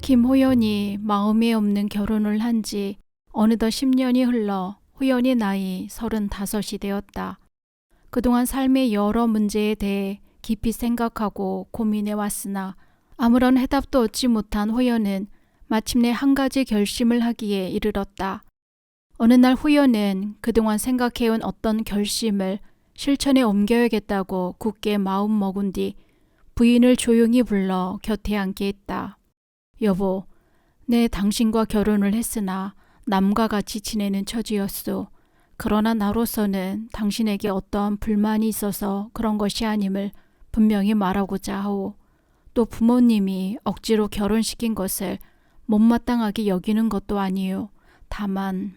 김호연이 마음에 없는 결혼을 한 지 어느덧 10년이 흘러 호연의 나이 35이 되었다. 그동안 삶의 여러 문제에 대해 깊이 생각하고 고민해 왔으나 아무런 해답도 얻지 못한 호연은 마침내 한 가지 결심을 하기에 이르렀다. 어느 날 호연은 그동안 생각해온 어떤 결심을 실천에 옮겨야겠다고 굳게 마음먹은 뒤 부인을 조용히 불러 곁에 앉게 했다. 여보, 내 당신과 결혼을 했으나 남과 같이 지내는 처지였소. 그러나 나로서는 당신에게 어떠한 불만이 있어서 그런 것이 아님을 분명히 말하고자 하오. 또 부모님이 억지로 결혼시킨 것을 못마땅하게 여기는 것도 아니요. 다만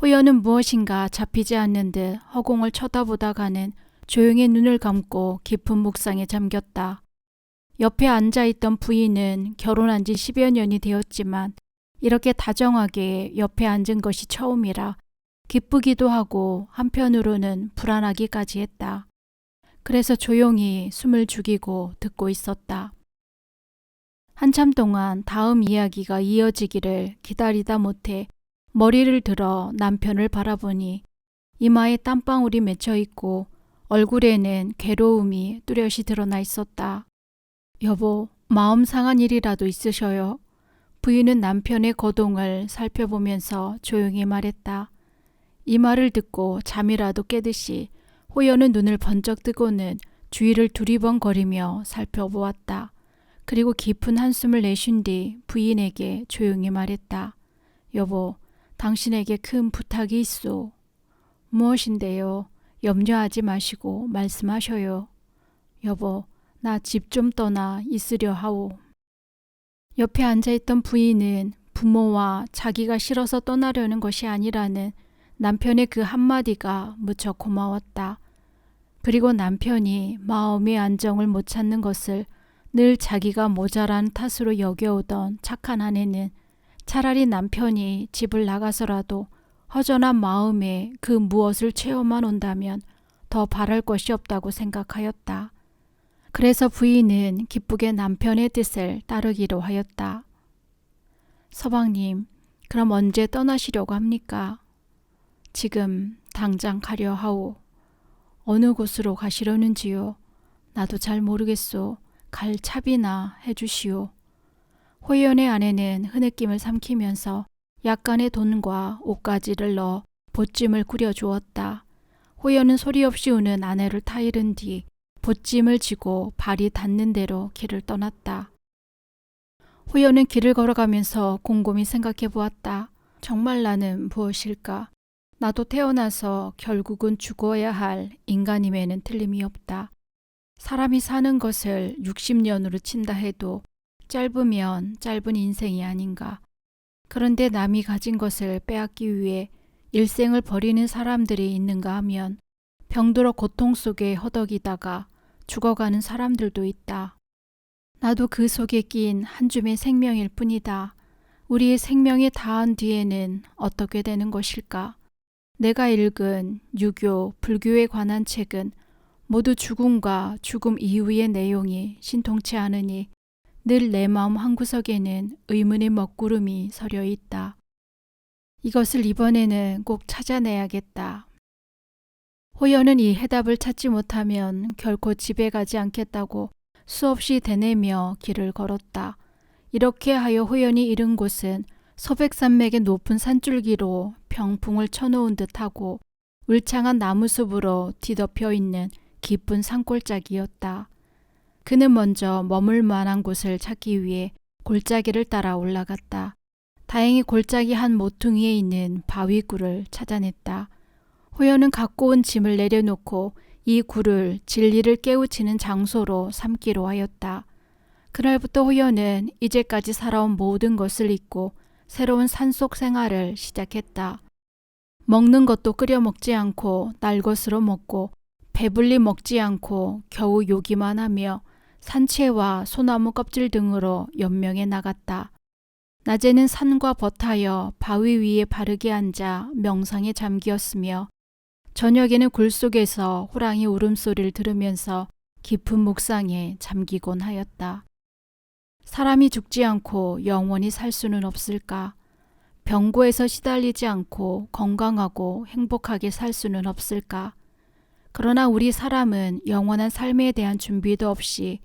호연은 무엇인가 잡히지 않는 듯 허공을 쳐다보다가는 조용히 눈을 감고 깊은 묵상에 잠겼다. 옆에 앉아있던 부인은 결혼한 지 10여 년이 되었지만 이렇게 다정하게 옆에 앉은 것이 처음이라 기쁘기도 하고 한편으로는 불안하기까지 했다. 그래서 조용히 숨을 죽이고 듣고 있었다. 한참 동안 다음 이야기가 이어지기를 기다리다 못해 머리를 들어 남편을 바라보니 이마에 땀방울이 맺혀 있고 얼굴에는 괴로움이 뚜렷이 드러나 있었다. 여보, 마음 상한 일이라도 있으셔요? 부인은 남편의 거동을 살펴보면서 조용히 말했다. 이 말을 듣고 잠이라도 깨듯이 호연은 눈을 번쩍 뜨고는 주위를 두리번거리며 살펴보았다. 그리고 깊은 한숨을 내쉰 뒤 부인에게 조용히 말했다. 여보, 당신에게 큰 부탁이 있소. 무엇인데요? 염려하지 마시고 말씀하셔요. 여보, 나 집 좀 떠나 있으려 하오. 옆에 앉아있던 부인은 부모와 자기가 싫어서 떠나려는 것이 아니라는 남편의 그 한마디가 무척 고마웠다. 그리고 남편이 마음의 안정을 못 찾는 것을 늘 자기가 모자란 탓으로 여겨오던 착한 아내는 차라리 남편이 집을 나가서라도 허전한 마음에 그 무엇을 채워만 온다면 더 바랄 것이 없다고 생각하였다. 그래서 부인은 기쁘게 남편의 뜻을 따르기로 하였다. 서방님, 그럼 언제 떠나시려고 합니까? 지금 당장 가려 하오. 어느 곳으로 가시려는지요? 나도 잘 모르겠소. 갈 차비나 해주시오. 호연의 아내는 흐느낌을 삼키면서 약간의 돈과 옷가지를 넣어 보찜을 꾸려주었다. 호연은 소리 없이 우는 아내를 타이른 뒤 보찜을 지고 발이 닿는 대로 길을 떠났다. 호연은 길을 걸어가면서 곰곰이 생각해 보았다. 정말 나는 무엇일까? 나도 태어나서 결국은 죽어야 할 인간임에는 틀림이 없다. 사람이 사는 것을 60년으로 친다 해도 짧으면 짧은 인생이 아닌가. 그런데 남이 가진 것을 빼앗기 위해 일생을 버리는 사람들이 있는가 하면 병들어 고통 속에 허덕이다가 죽어가는 사람들도 있다. 나도 그 속에 낀 한 줌의 생명일 뿐이다. 우리의 생명이 다한 뒤에는 어떻게 되는 것일까? 내가 읽은 유교, 불교에 관한 책은 모두 죽음과 죽음 이후의 내용이 신통치 않으니 늘 내 마음 한구석에는 의문의 먹구름이 서려 있다. 이것을 이번에는 꼭 찾아내야겠다. 호연은 이 해답을 찾지 못하면 결코 집에 가지 않겠다고 수없이 되뇌며 길을 걸었다. 이렇게 하여 호연이 이른 곳은 소백산맥의 높은 산줄기로 병풍을 쳐놓은 듯하고 울창한 나무숲으로 뒤덮여 있는 깊은 산골짜기였다. 그는 먼저 머물 만한 곳을 찾기 위해 골짜기를 따라 올라갔다. 다행히 골짜기 한 모퉁이에 있는 바위굴을 찾아냈다. 호연은 갖고 온 짐을 내려놓고 이 굴을 진리를 깨우치는 장소로 삼기로 하였다. 그날부터 호연은 이제까지 살아온 모든 것을 잊고 새로운 산속 생활을 시작했다. 먹는 것도 끓여 먹지 않고 날 것으로 먹고 배불리 먹지 않고 겨우 요기만 하며 산채와 소나무 껍질 등으로 연명해 나갔다. 낮에는 산과 벗하여 바위 위에 바르게 앉아 명상에 잠기었으며 저녁에는 굴 속에서 호랑이 울음소리를 들으면서 깊은 묵상에 잠기곤 하였다. 사람이 죽지 않고 영원히 살 수는 없을까? 병고에서 시달리지 않고 건강하고 행복하게 살 수는 없을까? 그러나 우리 사람은 영원한 삶에 대한 준비도 없이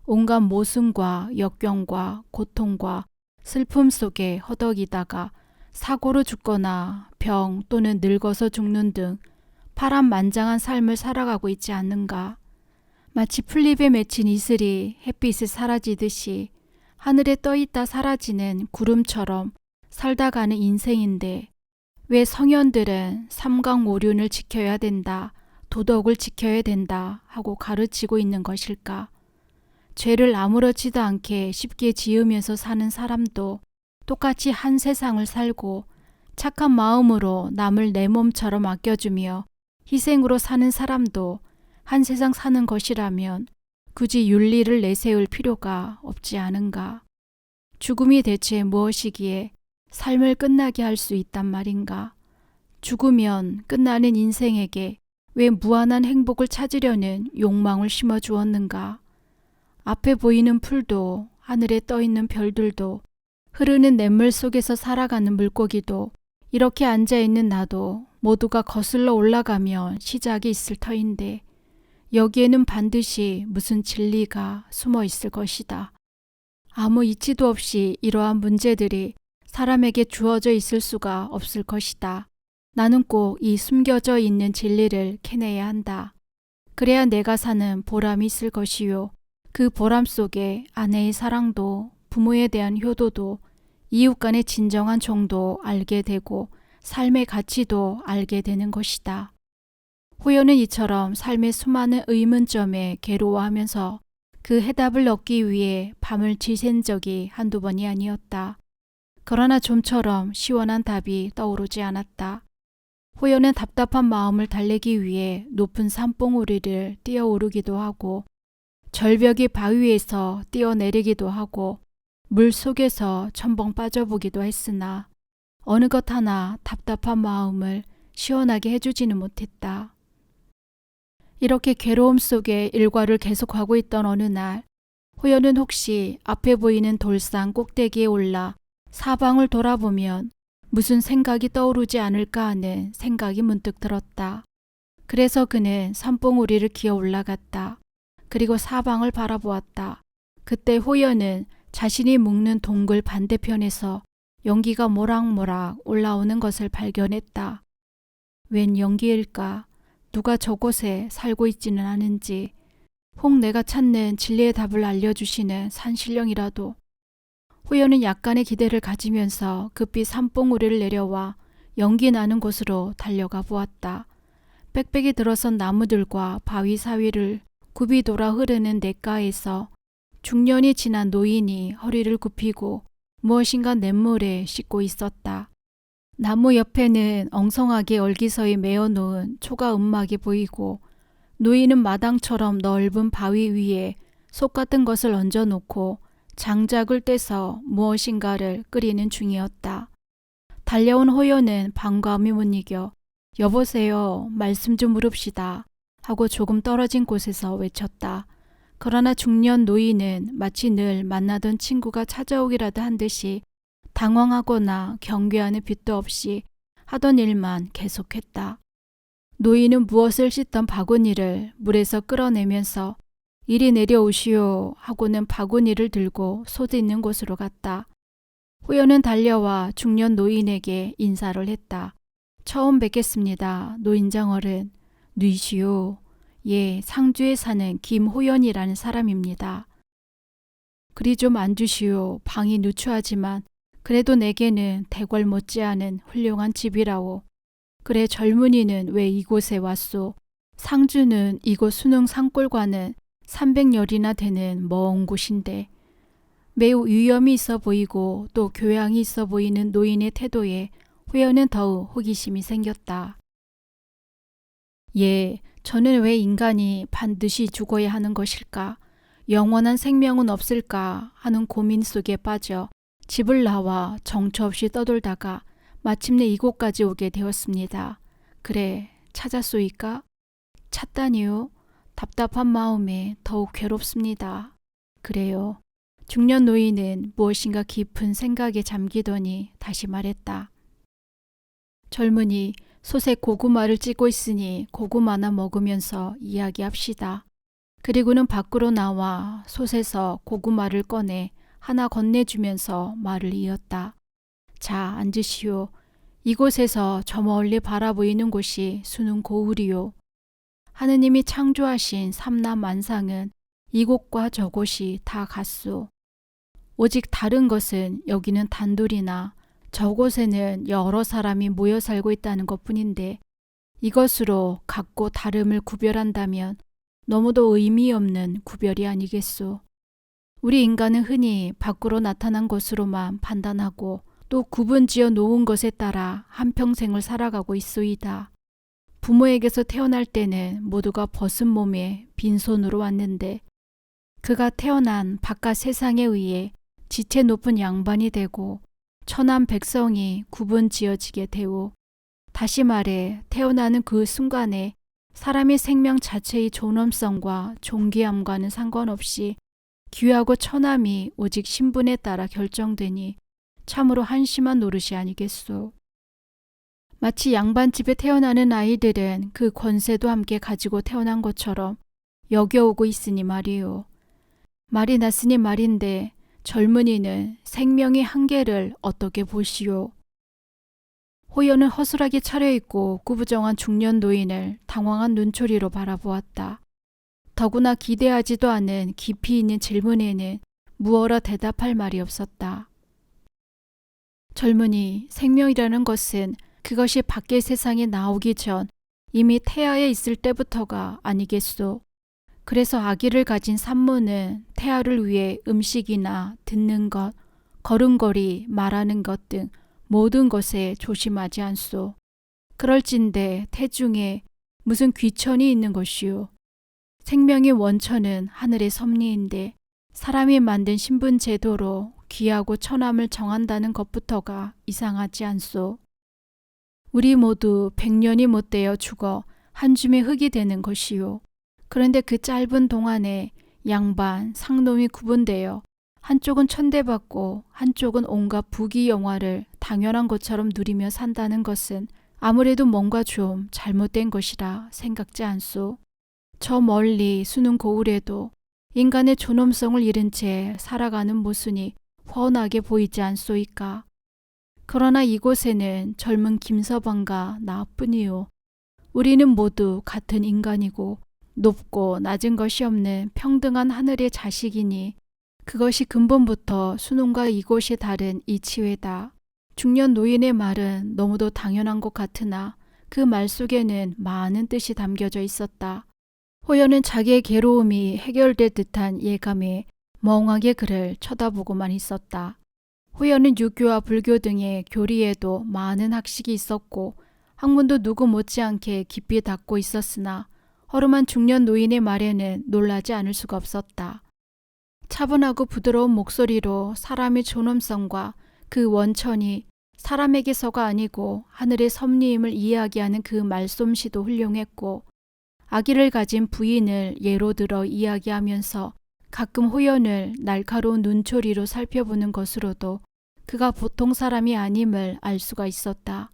온갖 모순과 역경과 고통과 슬픔 속에 허덕이다가 사고로 죽거나 병 또는 늙어서 죽는 등 파란만장한 삶을 살아가고 있지 않는가? 마치 풀잎에 맺힌 이슬이 햇빛에 사라지듯이 하늘에 떠있다 사라지는 구름처럼 살다 가는 인생인데 왜 성현들은 삼강오륜을 지켜야 된다, 도덕을 지켜야 된다 하고 가르치고 있는 것일까? 죄를 아무렇지도 않게 쉽게 지으면서 사는 사람도 똑같이 한 세상을 살고 착한 마음으로 남을 내 몸처럼 아껴주며 희생으로 사는 사람도 한 세상 사는 것이라면 굳이 윤리를 내세울 필요가 없지 않은가? 죽음이 대체 무엇이기에 삶을 끝나게 할 수 있단 말인가? 죽으면 끝나는 인생에게 왜 무한한 행복을 찾으려는 욕망을 심어주었는가? 앞에 보이는 풀도 하늘에 떠있는 별들도 흐르는 냇물 속에서 살아가는 물고기도 이렇게 앉아있는 나도 모두가 거슬러 올라가면 시작이 있을 터인데 여기에는 반드시 무슨 진리가 숨어 있을 것이다. 아무 이치도 없이 이러한 문제들이 사람에게 주어져 있을 수가 없을 것이다. 나는 꼭 이 숨겨져 있는 진리를 캐내야 한다. 그래야 내가 사는 보람이 있을 것이요. 그 보람 속에 아내의 사랑도 부모에 대한 효도도 이웃 간의 진정한 정도 알게 되고 삶의 가치도 알게 되는 것이다. 호연은 이처럼 삶의 수많은 의문점에 괴로워하면서 그 해답을 얻기 위해 밤을 지샌 적이 한두 번이 아니었다. 그러나 좀처럼 시원한 답이 떠오르지 않았다. 호연은 답답한 마음을 달래기 위해 높은 산봉우리를 뛰어오르기도 하고 절벽이 바위에서 뛰어내리기도 하고 물 속에서 첨벙 빠져보기도 했으나 어느 것 하나 답답한 마음을 시원하게 해주지는 못했다. 이렇게 괴로움 속에 일과를 계속하고 있던 어느 날 호연은 혹시 앞에 보이는 돌산 꼭대기에 올라 사방을 돌아보면 무슨 생각이 떠오르지 않을까 하는 생각이 문득 들었다. 그래서 그는 산봉우리를 기어 올라갔다. 그리고 사방을 바라보았다. 그때 호연은 자신이 묵는 동굴 반대편에서 연기가 모락모락 올라오는 것을 발견했다. 웬 연기일까? 누가 저곳에 살고 있지는 않은지 혹 내가 찾는 진리의 답을 알려주시는 산신령이라도. 호연은 약간의 기대를 가지면서 급히 산봉우리를 내려와 연기 나는 곳으로 달려가 보았다. 빽빽이 들어선 나무들과 바위 사이를 굽이 돌아 흐르는 냇가에서 중년이 지난 노인이 허리를 굽히고 무엇인가 냇물에 씻고 있었다. 나무 옆에는 엉성하게 얼기서이 메어놓은 초가 움막이 보이고 노인은 마당처럼 넓은 바위 위에 속 같은 것을 얹어놓고 장작을 떼서 무엇인가를 끓이는 중이었다. 달려온 호연은 반가움이 못 이겨 여보세요, 말씀 좀 물읍시다 하고 조금 떨어진 곳에서 외쳤다. 그러나 중년 노인은 마치 늘 만나던 친구가 찾아오기라도 한 듯이 당황하거나 경계하는 빛도 없이 하던 일만 계속했다. 노인은 무엇을 씻던 바구니를 물에서 끌어내면서 이리 내려오시오 하고는 바구니를 들고 솥 있는 곳으로 갔다. 호연은 달려와 중년 노인에게 인사를 했다. 처음 뵙겠습니다. 노인장 어른. 누이시오. 예, 상주에 사는 김호연이라는 사람입니다. 그리 좀 앉으시오. 방이 누추하지만 그래도 내게는 대궐 못지않은 훌륭한 집이라오. 그래 젊은이는 왜 이곳에 왔소? 상주는 이곳 수능 산골과는 300열이나 되는 먼 곳인데 매우 위엄이 있어 보이고 또 교양이 있어 보이는 노인의 태도에 호연은 더욱 호기심이 생겼다. 예, 저는 왜 인간이 반드시 죽어야 하는 것일까? 영원한 생명은 없을까 하는 고민 속에 빠져 집을 나와 정처 없이 떠돌다가 마침내 이곳까지 오게 되었습니다. 그래, 찾았소이까? 찾다니요? 답답한 마음에 더욱 괴롭습니다. 그래요. 중년 노인은 무엇인가 깊은 생각에 잠기더니 다시 말했다. 젊은이, 솥에 고구마를 찌고 있으니 고구마나 먹으면서 이야기합시다. 그리고는 밖으로 나와 솥에서 고구마를 꺼내 하나 건네주면서 말을 이었다. 자, 앉으시오. 이곳에서 저 멀리 바라보이는 곳이 수능 고을이요. 하느님이 창조하신 삼라만상은 이곳과 저곳이 다 같소. 오직 다른 것은 여기는 단둘이나 저곳에는 여러 사람이 모여 살고 있다는 것뿐인데 이것으로 같고 다름을 구별한다면 너무도 의미 없는 구별이 아니겠소. 우리 인간은 흔히 밖으로 나타난 것으로만 판단하고 또 구분지어 놓은 것에 따라 한평생을 살아가고 있소이다. 부모에게서 태어날 때는 모두가 벗은 몸에 빈손으로 왔는데 그가 태어난 바깥 세상에 의해 지체 높은 양반이 되고 천한 백성이 구분지어지게 되오. 다시 말해 태어나는 그 순간에 사람의 생명 자체의 존엄성과 존귀함과는 상관없이 귀하고 천함이 오직 신분에 따라 결정되니 참으로 한심한 노릇이 아니겠소. 마치 양반집에 태어나는 아이들은 그 권세도 함께 가지고 태어난 것처럼 여겨오고 있으니 말이오. 말이 났으니 말인데 젊은이는 생명의 한계를 어떻게 보시오. 호연은 허술하게 차려입고 구부정한 중년 노인을 당황한 눈초리로 바라보았다. 더구나 기대하지도 않은 깊이 있는 질문에는 무어라 대답할 말이 없었다. 젊은이, 생명이라는 것은 그것이 밖의 세상에 나오기 전 이미 태아에 있을 때부터가 아니겠소. 그래서 아기를 가진 산모는 태아를 위해 음식이나 듣는 것, 걸음걸이, 말하는 것 등 모든 것에 조심하지 않소. 그럴진데 태중에 무슨 귀천이 있는 것이오. 생명의 원천은 하늘의 섭리인데 사람이 만든 신분 제도로 귀하고 천함을 정한다는 것부터가 이상하지 않소. 우리 모두 100년이 못되어 죽어 한 줌의 흙이 되는 것이요. 그런데 그 짧은 동안에 양반, 상놈이 구분되어 한쪽은 천대받고 한쪽은 온갖 부귀 영화를 당연한 것처럼 누리며 산다는 것은 아무래도 뭔가 좀 잘못된 것이라 생각지 않소. 저 멀리 수능 고을에도 인간의 존엄성을 잃은 채 살아가는 모순이 훤하게 보이지 않소이까. 그러나 이곳에는 젊은 김서방과 나뿐이요. 우리는 모두 같은 인간이고 높고 낮은 것이 없는 평등한 하늘의 자식이니 그것이 근본부터 수능과 이곳이 다른 이치회다. 중년 노인의 말은 너무도 당연한 것 같으나 그 말 속에는 많은 뜻이 담겨져 있었다. 호연은 자기의 괴로움이 해결될 듯한 예감에 멍하게 그를 쳐다보고만 있었다. 호연은 유교와 불교 등의 교리에도 많은 학식이 있었고 학문도 누구 못지않게 깊이 닦고 있었으나 허름한 중년 노인의 말에는 놀라지 않을 수가 없었다. 차분하고 부드러운 목소리로 사람의 존엄성과 그 원천이 사람에게서가 아니고 하늘의 섭리임을 이야기하는 그 말솜씨도 훌륭했고 아기를 가진 부인을 예로 들어 이야기하면서 가끔 호연을 날카로운 눈초리로 살펴보는 것으로도 그가 보통 사람이 아님을 알 수가 있었다.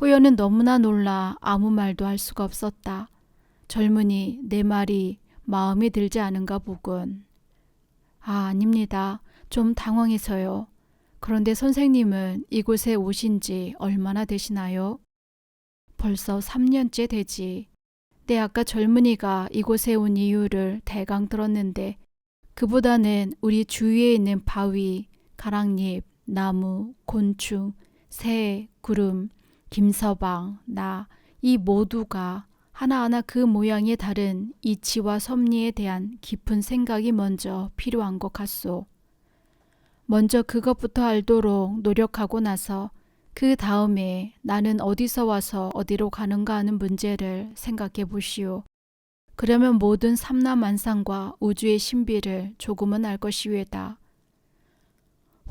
호연은 너무나 놀라 아무 말도 할 수가 없었다. 젊은이, 내 말이 마음에 들지 않은가 보군. 아닙니다. 좀 당황해서요. 그런데 선생님은 이곳에 오신 지 얼마나 되시나요? 벌써 3년째 되지. 내 아까 젊은이가 이곳에 온 이유를 대강 들었는데 그보다는 우리 주위에 있는 바위, 가랑잎, 나무, 곤충, 새, 구름, 김서방, 나, 이 모두가 하나하나 그 모양이 다른 이치와 섭리에 대한 깊은 생각이 먼저 필요한 것 같소. 먼저 그것부터 알도록 노력하고 나서 그 다음에 나는 어디서 와서 어디로 가는가 하는 문제를 생각해 보시오. 그러면 모든 삼라만상과 우주의 신비를 조금은 알 것이외다.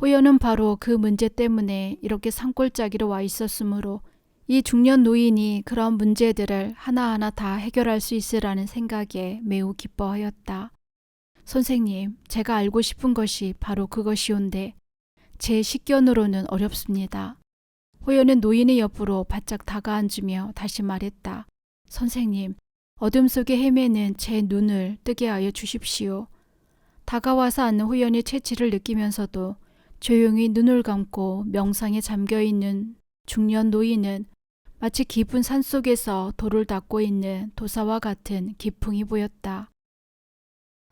호연은 바로 그 문제 때문에 이렇게 산골짜기로 와 있었으므로 이 중년 노인이 그런 문제들을 하나하나 다 해결할 수 있으라는 생각에 매우 기뻐하였다. 선생님, 제가 알고 싶은 것이 바로 그것이온데 제 식견으로는 어렵습니다. 호연은 노인의 옆으로 바짝 다가앉으며 다시 말했다. 선생님, 어둠 속에 헤매는 제 눈을 뜨게 하여 주십시오. 다가와서 앉는 호연의 채취를 느끼면서도 조용히 눈을 감고 명상에 잠겨있는 중년 노인은 마치 깊은 산속에서 돌을 닦고 있는 도사와 같은 기풍이 보였다.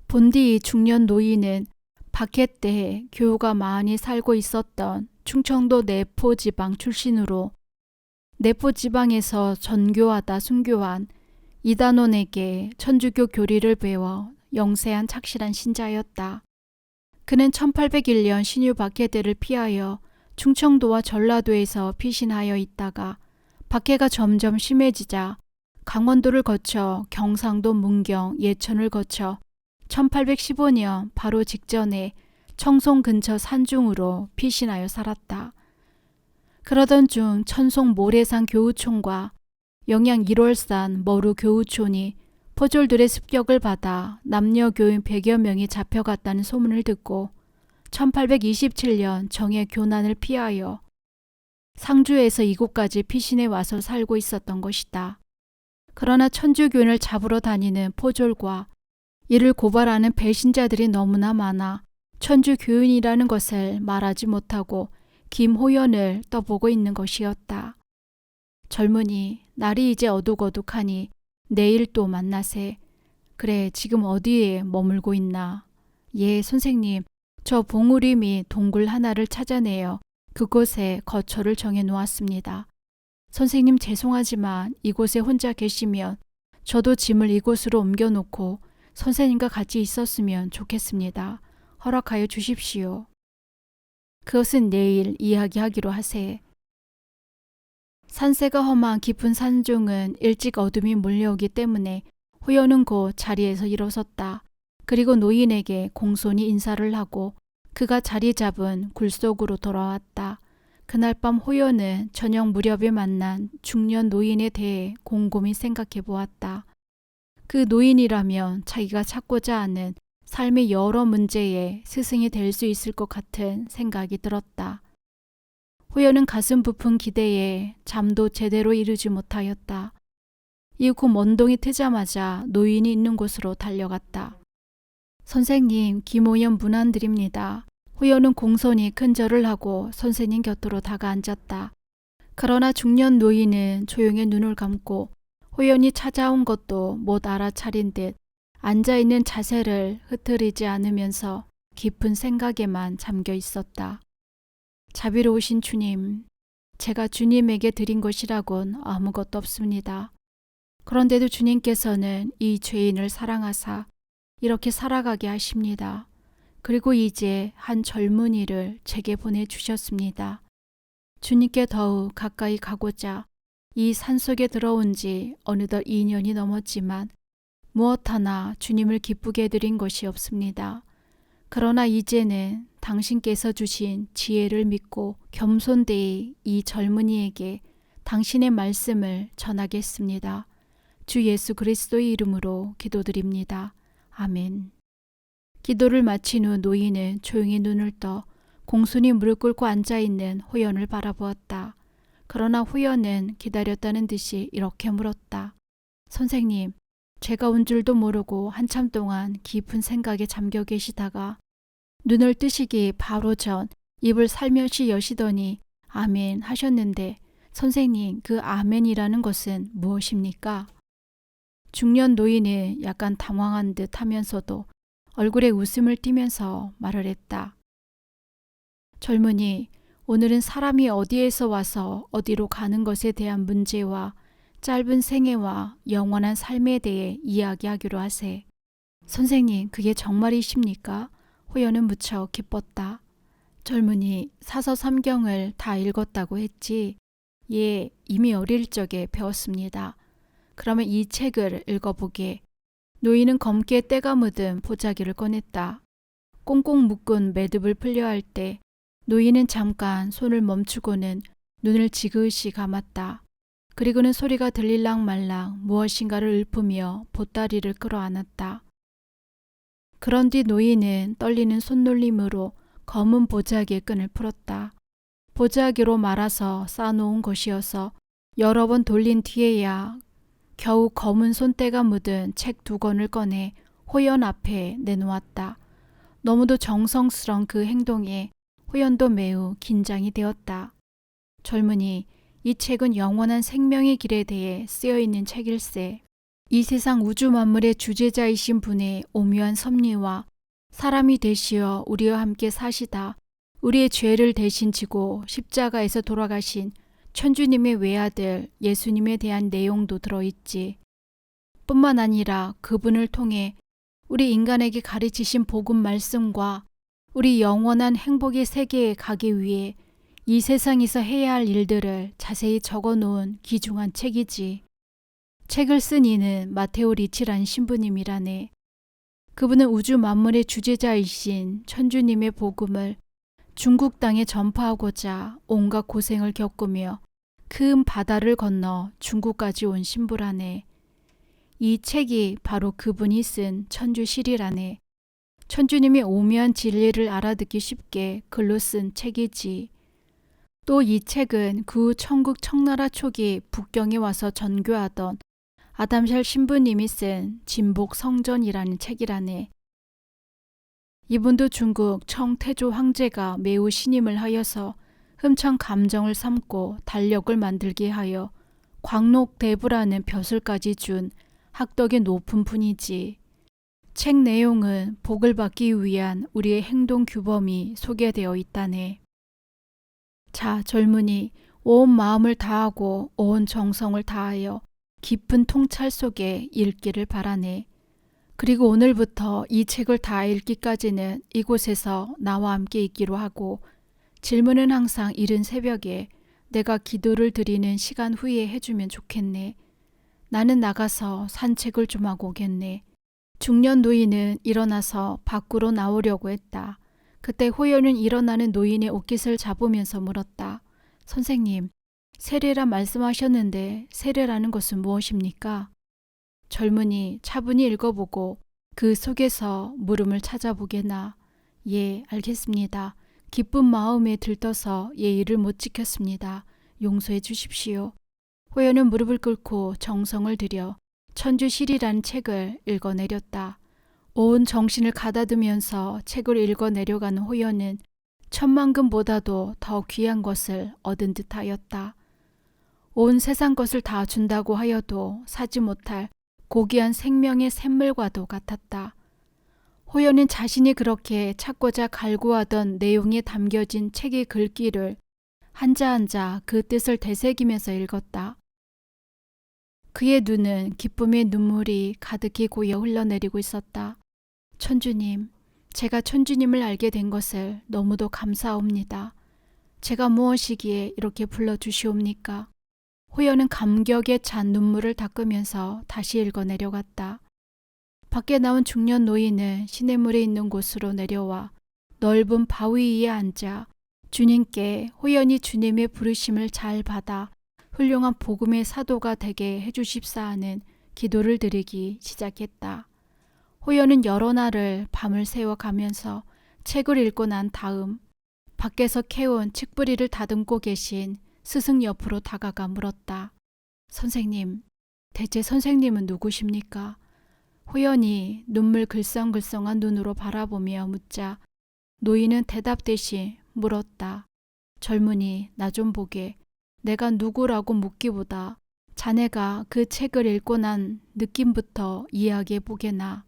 본디 중년 노인은 박해 때 교우가 많이 살고 있었던 충청도 내포 지방 출신으로 내포 지방에서 전교하다 순교한 이단원에게 천주교 교리를 배워 영세한 착실한 신자였다. 그는 1801년 신유 박해대를 피하여 충청도와 전라도에서 피신하여 있다가 박해가 점점 심해지자 강원도를 거쳐 경상도 문경 예천을 거쳐 1815년 바로 직전에 청송 근처 산중으로 피신하여 살았다. 그러던 중 천송 모래산 교우촌과 영양 1월산 머루 교우촌이 포졸들의 습격을 받아 남녀 교인 100여 명이 잡혀갔다는 소문을 듣고 1827년 정예 교난을 피하여 상주에서 이곳까지 피신해 와서 살고 있었던 것이다. 그러나 천주교인을 잡으러 다니는 포졸과 이를 고발하는 배신자들이 너무나 많아 천주교인이라는 것을 말하지 못하고 김호연을 떠보고 있는 것이었다. 젊은이, 날이 이제 어둑어둑하니 내일 또 만나세. 그래, 지금 어디에 머물고 있나? 예, 선생님, 저 봉우리 및 동굴 하나를 찾아내어 그곳에 거처를 정해 놓았습니다. 선생님 죄송하지만 이곳에 혼자 계시면 저도 짐을 이곳으로 옮겨놓고 선생님과 같이 있었으면 좋겠습니다. 허락하여 주십시오. 그것은 내일 이야기하기로 하세. 산세가 험한 깊은 산중은 일찍 어둠이 몰려오기 때문에 호연은 곧 자리에서 일어섰다. 그리고 노인에게 공손히 인사를 하고 그가 자리 잡은 굴 속으로 돌아왔다. 그날 밤 호연은 저녁 무렵에 만난 중년 노인에 대해 곰곰이 생각해 보았다. 그 노인이라면 자기가 찾고자 하는 삶의 여러 문제에 스승이 될 수 있을 것 같은 생각이 들었다. 호연은 가슴 부푼 기대에 잠도 제대로 이루지 못하였다. 이후 먼동이 트자마자 노인이 있는 곳으로 달려갔다. 선생님, 김호연 문안드립니다. 호연은 공손히 큰절을 하고 선생님 곁으로 다가앉았다. 그러나 중년 노인은 조용히 눈을 감고 호연이 찾아온 것도 못 알아차린 듯 앉아있는 자세를 흐트리지 않으면서 깊은 생각에만 잠겨 있었다. 자비로우신 주님, 제가 주님에게 드린 것이라곤 아무것도 없습니다. 그런데도 주님께서는 이 죄인을 사랑하사 이렇게 살아가게 하십니다. 그리고 이제 한 젊은이를 제게 보내주셨습니다. 주님께 더욱 가까이 가고자 이 산속에 들어온 지 어느덧 2년이 넘었지만 무엇 하나 주님을 기쁘게 해드린 것이 없습니다. 그러나 이제는 당신께서 주신 지혜를 믿고 겸손되이 이 젊은이에게 당신의 말씀을 전하겠습니다. 주 예수 그리스도의 이름으로 기도드립니다. 아멘. 기도를 마친 후 노인은 조용히 눈을 떠 공손히 무릎 꿇고 앉아있는 호연을 바라보았다. 그러나 호연은 기다렸다는 듯이 이렇게 물었다. 선생님, 제가 온 줄도 모르고 한참 동안 깊은 생각에 잠겨 계시다가 눈을 뜨시기 바로 전 입을 살며시 여시더니 아멘 하셨는데 선생님, 그 아멘이라는 것은 무엇입니까? 중년 노인은 약간 당황한 듯 하면서도 얼굴에 웃음을 띠면서 말을 했다. 젊은이, 오늘은 사람이 어디에서 와서 어디로 가는 것에 대한 문제와 짧은 생애와 영원한 삶에 대해 이야기하기로 하세. 선생님, 그게 정말이십니까? 호연은 무척 기뻤다. 젊은이, 사서 삼경을 다 읽었다고 했지? 예, 이미 어릴 적에 배웠습니다. 그러면 이 책을 읽어보게. 노인은 검게 때가 묻은 보자기를 꺼냈다. 꽁꽁 묶은 매듭을 풀려 할 때 노인은 잠깐 손을 멈추고는 눈을 지그시 감았다. 그리고는 소리가 들릴랑 말랑 무엇인가를 읊으며 보따리를 끌어안았다. 그런 뒤 노인은 떨리는 손놀림으로 검은 보자기의 끈을 풀었다. 보자기로 말아서 싸놓은 것이어서 여러 번 돌린 뒤에야 겨우 검은 손때가 묻은 책 2권을 꺼내 호연 앞에 내놓았다. 너무도 정성스런 그 행동에 호연도 매우 긴장이 되었다. 젊은이, 이 책은 영원한 생명의 길에 대해 쓰여있는 책일세. 이 세상 우주 만물의 주제자이신 분의 오묘한 섭리와 사람이 되시어 우리와 함께 사시다 우리의 죄를 대신 지고 십자가에서 돌아가신 천주님의 외아들 예수님에 대한 내용도 들어있지. 뿐만 아니라 그분을 통해 우리 인간에게 가르치신 복음 말씀과 우리 영원한 행복의 세계에 가기 위해 이 세상에서 해야 할 일들을 자세히 적어놓은 귀중한 책이지. 책을 쓴 이는 마테오 리치란 신부님이라네. 그분은 우주 만물의 주제자이신 천주님의 복음을 중국 땅에 전파하고자 온갖 고생을 겪으며 큰 바다를 건너 중국까지 온 신부라네. 이 책이 바로 그분이 쓴 천주실이라네. 천주님의 오묘한 진리를 알아듣기 쉽게 글로 쓴 책이지. 또 이 책은 그 천국 청나라 초기 북경에 와서 전교하던 아담샬 신부님이 쓴 진복 성전이라는 책이라네. 이분도 중국 청태조 황제가 매우 신임을 하여서 흠창 감정을 삼고 달력을 만들게 하여 광록대부라는 벼슬까지 준 학덕이 높은 분이지. 책 내용은 복을 받기 위한 우리의 행동 규범이 소개되어 있다네. 자, 젊은이, 온 마음을 다하고 온 정성을 다하여 깊은 통찰 속에 읽기를 바라네. 그리고 오늘부터 이 책을 다 읽기까지는 이곳에서 나와 함께 있기로 하고 질문은 항상 이른 새벽에 내가 기도를 드리는 시간 후에 해주면 좋겠네. 나는 나가서 산책을 좀 하고 오겠네. 중년 노인은 일어나서 밖으로 나오려고 했다. 그때 호연은 일어나는 노인의 옷깃을 잡으면서 물었다. 선생님, 세례라 말씀하셨는데 세례라는 것은 무엇입니까? 젊은이 차분히 읽어보고 그 속에서 물음을 찾아보게나. 예, 알겠습니다. 기쁜 마음에 들떠서 예의를 못 지켰습니다. 용서해 주십시오. 호연은 무릎을 꿇고 정성을 들여 천주실이라는 책을 읽어내렸다. 온 정신을 가다두면서 책을 읽어내려가는 호연은 천만금보다도 더 귀한 것을 얻은 듯하였다. 온 세상 것을 다 준다고 하여도 사지 못할 고귀한 생명의 샘물과도 같았다. 호연은 자신이 그렇게 찾고자 갈구하던 내용이 담겨진 책의 글귀를 한자 한자 그 뜻을 되새기면서 읽었다. 그의 눈은 기쁨의 눈물이 가득히 고여 흘러내리고 있었다. 천주님, 제가 천주님을 알게 된 것을 너무도 감사합니다. 제가 무엇이기에 이렇게 불러주시옵니까? 호연은 감격에 찬 눈물을 닦으면서 다시 읽어내려갔다. 밖에 나온 중년 노인은 시냇물에 있는 곳으로 내려와 넓은 바위 위에 앉아 주님께 호연이 주님의 부르심을 잘 받아 훌륭한 복음의 사도가 되게 해주십사하는 기도를 드리기 시작했다. 호연은 여러 날을 밤을 새워 가면서 책을 읽고 난 다음 밖에서 캐온 칡뿌리를 다듬고 계신 스승 옆으로 다가가 물었다. 선생님, 대체 선생님은 누구십니까? 호연이 눈물 글썽글썽한 눈으로 바라보며 묻자 노인은 대답 대신 물었다. 젊은이, 나 좀 보게. 내가 누구라고 묻기보다 자네가 그 책을 읽고 난 느낌부터 이야기해 보게나.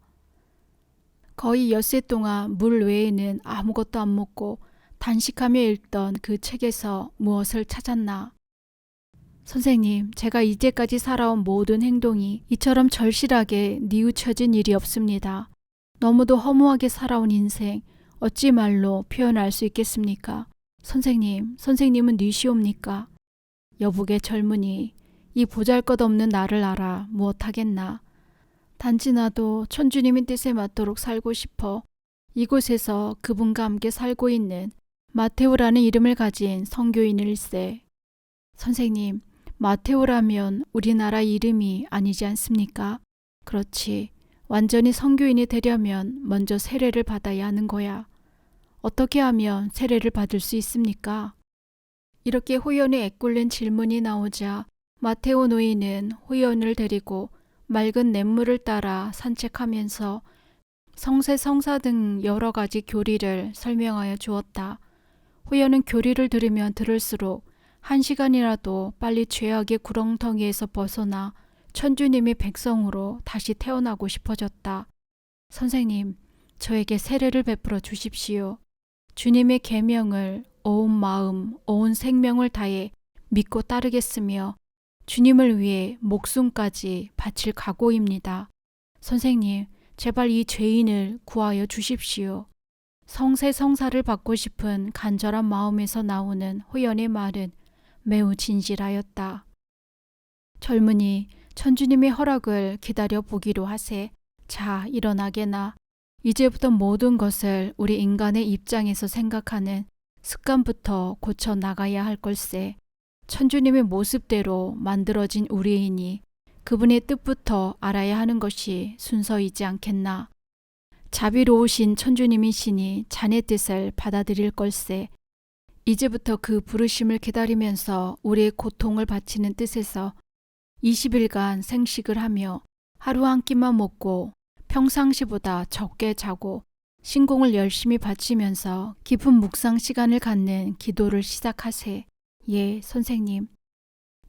거의 엿새 동안 물 외에는 아무것도 안 먹고 단식하며 읽던 그 책에서 무엇을 찾았나. 선생님, 제가 이제까지 살아온 모든 행동이 이처럼 절실하게 뉘우쳐진 일이 없습니다. 너무도 허무하게 살아온 인생 어찌 말로 표현할 수 있겠습니까? 선생님, 선생님은 뉘시옵니까? 여북의 젊은이, 이 보잘것없는 나를 알아 무엇하겠나. 단지 나도 천주님의 뜻에 맞도록 살고 싶어 이곳에서 그분과 함께 살고 있는 마테오라는 이름을 가진 선교인일세. 선생님, 마테오라면 우리나라 이름이 아니지 않습니까? 그렇지. 완전히 선교인이 되려면 먼저 세례를 받아야 하는 거야. 어떻게 하면 세례를 받을 수 있습니까? 이렇게 호연이 애꿀는 질문이 나오자 마테오 노인은 호연을 데리고 맑은 냇물을 따라 산책하면서 성세 성사 등 여러 가지 교리를 설명하여 주었다. 호연은 교리를 들으면 들을수록 1시간이라도 빨리 죄악의 구렁텅이에서 벗어나 천주님의 백성으로 다시 태어나고 싶어졌다. 선생님, 저에게 세례를 베풀어 주십시오. 주님의 계명을 온 마음, 온 생명을 다해 믿고 따르겠으며 주님을 위해 목숨까지 바칠 각오입니다. 선생님, 제발 이 죄인을 구하여 주십시오. 성세성사를 받고 싶은 간절한 마음에서 나오는 호연의 말은 매우 진실하였다. 젊은이, 천주님의 허락을 기다려 보기로 하세. 자, 일어나게나. 이제부터 모든 것을 우리 인간의 입장에서 생각하는 습관부터 고쳐 나가야 할 걸세. 천주님의 모습대로 만들어진 우리이니 그분의 뜻부터 알아야 하는 것이 순서이지 않겠나. 자비로우신 천주님이시니 자네 뜻을 받아들일 걸세. 이제부터 그 부르심을 기다리면서 우리의 고통을 바치는 뜻에서 20일간 생식을 하며 하루 한 끼만 먹고 평상시보다 적게 자고 신공을 열심히 바치면서 깊은 묵상 시간을 갖는 기도를 시작하세. 예, 선생님.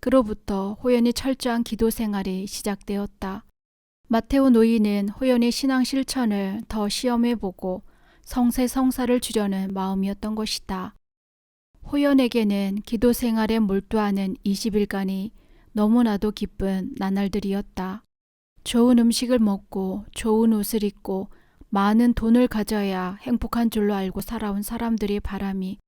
그로부터 호연이 철저한 기도 생활이 시작되었다. 마테오 노인은 호연의 신앙 실천을 더 시험해보고 성세성사를 주려는 마음이었던 것이다. 호연에게는 기도 생활에 몰두하는 20일간이 너무나도 기쁜 나날들이었다. 좋은 음식을 먹고 좋은 옷을 입고 많은 돈을 가져야 행복한 줄로 알고 살아온 사람들의 바람이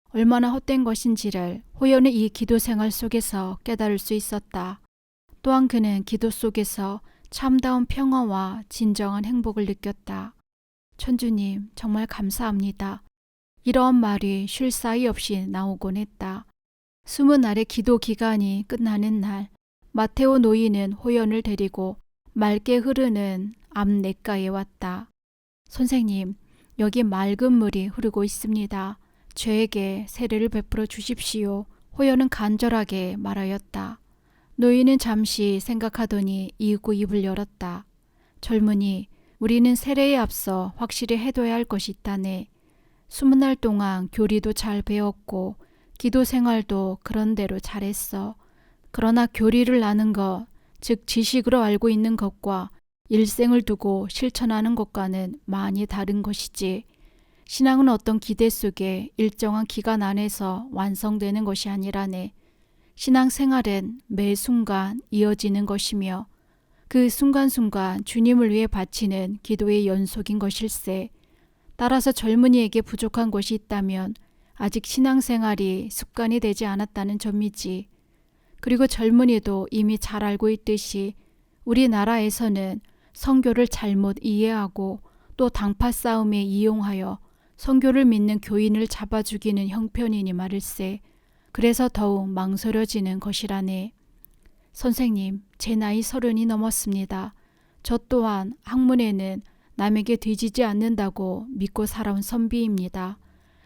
얼마나 헛된 것인지를 호연의 이 기도 생활 속에서 깨달을 수 있었다. 또한 그는 기도 속에서 참다운 평화와 진정한 행복을 느꼈다. 천주님, 정말 감사합니다. 이러한 말이 쉴 사이 없이 나오곤 했다. 20날의 기도 기간이 끝나는 날, 마테오 노인은 호연을 데리고 맑게 흐르는 암냇가에 왔다. 선생님, 여기 맑은 물이 흐르고 있습니다. 저에게 세례를 베풀어 주십시오. 호연은 간절하게 말하였다. 노인은 잠시 생각하더니 이윽고 입을 열었다. 젊은이, 우리는 세례에 앞서 확실히 해둬야 할 것이 있다네. 20날 동안 교리도 잘 배웠고 기도 생활도 그런대로 잘했어. 그러나 교리를 아는 것, 즉 지식으로 알고 있는 것과 일생을 두고 실천하는 것과는 많이 다른 것이지. 신앙은 어떤 기대 속에 일정한 기간 안에서 완성되는 것이 아니라네. 신앙생활은 매 순간 이어지는 것이며 그 순간순간 주님을 위해 바치는 기도의 연속인 것일세. 따라서 젊은이에게 부족한 것이 있다면 아직 신앙생활이 습관이 되지 않았다는 점이지. 그리고 젊은이도 이미 잘 알고 있듯이 우리나라에서는 선교를 잘못 이해하고 또 당파 싸움에 이용하여 선교를 믿는 교인을 잡아 죽이는 형편이니 말일세. 그래서 더욱 망설여지는 것이라네. 선생님, 제 나이 30이 넘었습니다. 저 또한 학문에는 남에게 뒤지지 않는다고 믿고 살아온 선비입니다.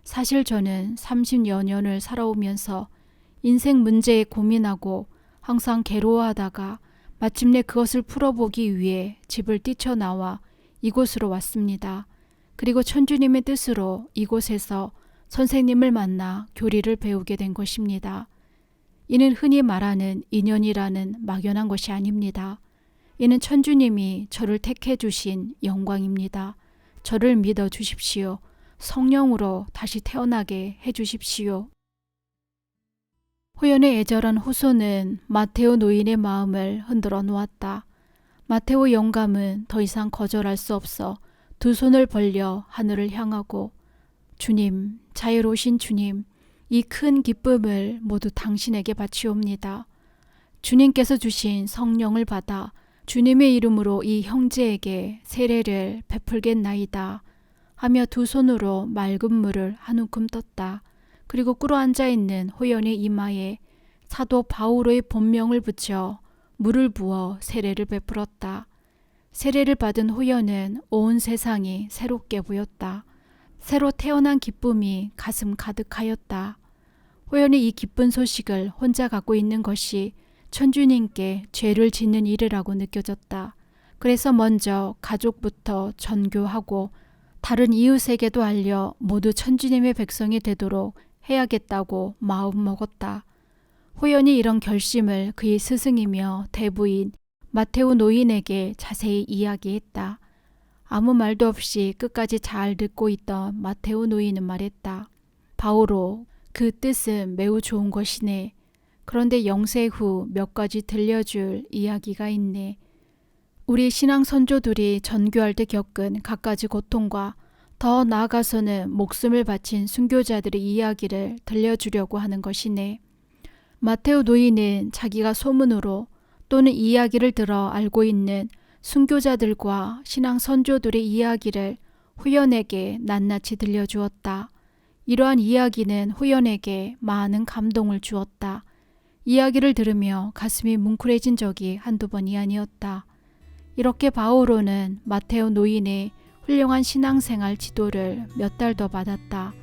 사실 저는 30여 년을 살아오면서 인생 문제에 고민하고 항상 괴로워하다가 마침내 그것을 풀어보기 위해 집을 뛰쳐나와 이곳으로 왔습니다. 그리고 천주님의 뜻으로 이곳에서 선생님을 만나 교리를 배우게 된 것입니다. 이는 흔히 말하는 인연이라는 막연한 것이 아닙니다. 이는 천주님이 저를 택해 주신 영광입니다. 저를 믿어 주십시오. 성령으로 다시 태어나게 해 주십시오. 호연의 애절한 호소는 마테오 노인의 마음을 흔들어 놓았다. 마테오 영감은 더 이상 거절할 수 없어 두 손을 벌려 하늘을 향하고 주님, 자유로우신 주님, 이 큰 기쁨을 모두 당신에게 바치옵니다. 주님께서 주신 성령을 받아 주님의 이름으로 이 형제에게 세례를 베풀겠나이다 하며 두 손으로 맑은 물을 한 움큼 떴다. 그리고 꿇어앉아 있는 호연의 이마에 사도 바오로의 본명을 붙여 물을 부어 세례를 베풀었다. 세례를 받은 후연은 온 세상이 새롭게 보였다. 새로 태어난 기쁨이 가슴 가득하였다. 호연이 이 기쁜 소식을 혼자 갖고 있는 것이 천주님께 죄를 짓는 일이라고 느껴졌다. 그래서 먼저 가족부터 전교하고 다른 이웃에게도 알려 모두 천주님의 백성이 되도록 해야겠다고 마음먹었다. 호연이 이런 결심을 그의 스승이며 대부인 마테오 노인에게 자세히 이야기했다. 아무 말도 없이 끝까지 잘 듣고 있던 마테오 노인은 말했다. 바오로, 그 뜻은 매우 좋은 것이네. 그런데 영세 후 몇 가지 들려줄 이야기가 있네. 우리 신앙 선조들이 전교할 때 겪은 갖가지 고통과 더 나아가서는 목숨을 바친 순교자들의 이야기를 들려주려고 하는 것이네. 마테오 노인은 자기가 소문으로 또는 이야기를 들어 알고 있는 순교자들과 신앙 선조들의 이야기를 후연에게 낱낱이 들려주었다. 이러한 이야기는 후연에게 많은 감동을 주었다. 이야기를 들으며 가슴이 뭉클해진 적이 한두 번이 아니었다. 이렇게 바오로는 마테오 노인의 훌륭한 신앙생활 지도를 몇 달 더 받았다.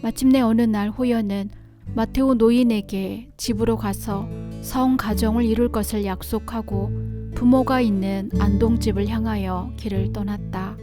마침내 어느 날 호연은 마테오 노인에게 집으로 가서 성 가정을 이룰 것을 약속하고 부모가 있는 안동집을 향하여 길을 떠났다.